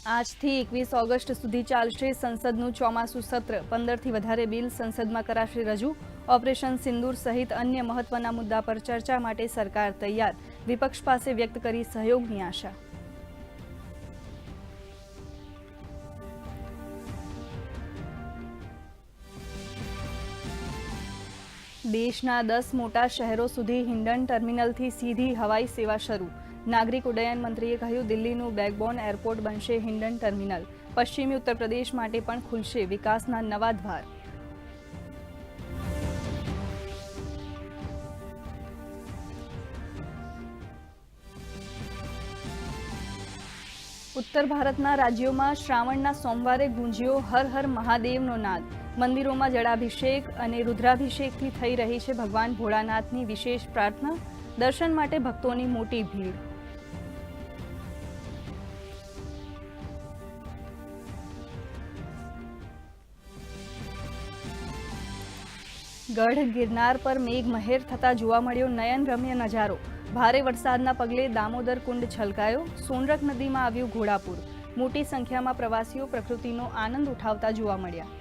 આજથી 21 ઓગસ્ટ સુધી ચાલશે સંસદનું ચોમાસું સત્ર। 15થી વધારે બિલ સંસદમાં કરાશે રજૂ। ઓપરેશન સિંદૂર સહિત અન્ય મહત્વના મુદ્દા પર ચર્ચા માટે સરકાર તૈયાર। વિપક્ષ પાસે વ્યક્ત કરી સહયોગની આશા। દેશના 10 મોટા શહેરો સુધી હિંડન ટર્મિનલથી સીધી હવાઈ સેવા શરૂ। નાગરિક ઉડ્ડયન મંત્રીએ કહ્યું, દિલ્હીનું બેકબોન એરપોર્ટ બનશે હિંડન ટર્મિનલ। પશ્ચિમી ઉત્તર પ્રદેશ માટે પણ ખુલશે વિકાસના નવા દ્વાર। ઉત્તર ભારતના રાજ્યોમાં શ્રાવણના સોમવારે ગુંજ્યો હર હર મહાદેવનો નાદ। મંદિરોમાં જળાભિષેક અને રુદ્રાભિષેકથી થઈ રહી છે ભગવાન ભોળાનાથની વિશેષ પ્રાર્થના। દર્શન માટે ભક્તોની મોટી ભીડ। ગઢ ગિરનાર પર મેઘમહેર થતા જોવા મળ્યો નયનરમ્ય નજારો। ભારે વરસાદના પગલે દામોદર કુંડ છલકાયો। સોનરખ નદીમાં આવ્યું ઘોડાપૂર। મોટી સંખ્યામાં પ્રવાસીઓ પ્રકૃતિનો આનંદ ઉઠાવતા જોવા મળ્યા।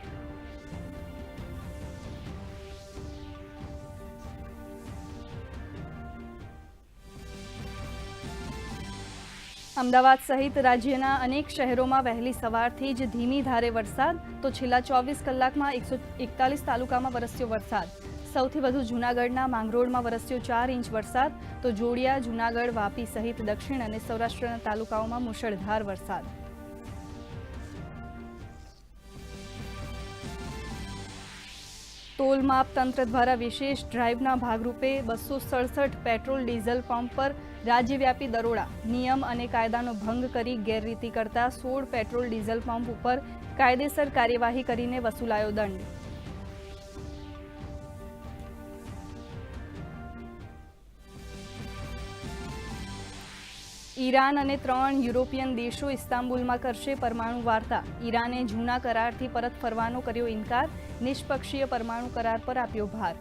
અમદાવાદ સહિત રાજ્યના અનેક શહેરોમાં વહેલી સવારથી જ ધીમી ધારે વરસાદ, તો છેલ્લા 24 કલાકમાં 141 તાલુકામાં વરસ્યો વરસાદ। સૌથી વધુ જૂનાગઢના માંગરોળમાં વરસ્યો 4 ઇંચ વરસાદ, તો જોડિયા, જૂનાગઢ, વાપી સહિત દક્ષિણ અને સૌરાષ્ટ્રના તાલુકાઓમાં મુશળધાર વરસાદ। ટોલ માપ તંત્ર દ્વારા વિશેષ ડ્રાઇવના ભાગરૂપે 267 પેટ્રોલ ડીઝલ પંપ પર રાજ્યવ્યાપી દરોડા। નિયમ અને કાયદાનો ભંગ કરી ગેરરીતિ કરતા 16 પેટ્રોલ ડીઝલ પંપ ઉપર કાયદેસર કાર્યવાહી કરીને વસૂલાયો દંડ। ઈરાન અને 3 યુરોપિયન દેશો ઇસ્તાંબુલમાં કરશે પરમાણુ વાર્તા। ઈરાને જૂના કરારથી પરત ફરવાનો કર્યો ઇનકાર। નિષ્પક્ષીય પરમાણુ કરાર પર આપ્યો ભાર।